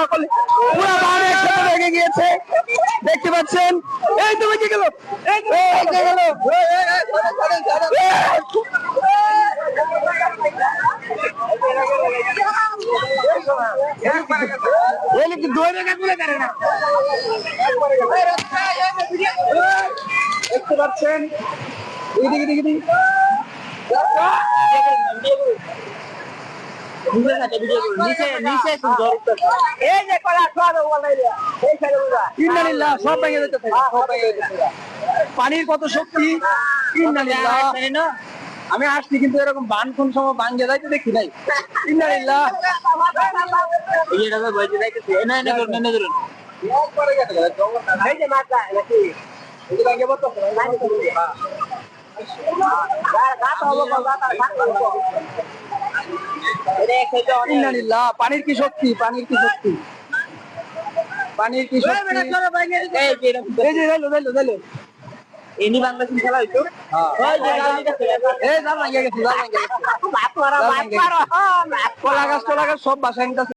সকলে পুরো বান একসাথে লেগে গিয়েছে দেখতে পাচ্ছেন। এই তুমি কি গেল, এই কি গেল, দেখতে পাচ্ছেন। পানির কত শক্তি, আমি আসছি কিন্তু এরকম বান কোন সময় ভাঙ্গে যাইতে দেখি নাই। পানির কি শক্তি, পানির কি শক্তি, পানির কি শক্তি। এনি বাংলাদেশ খেলা হইতো, কলা গাছ সব বাসায়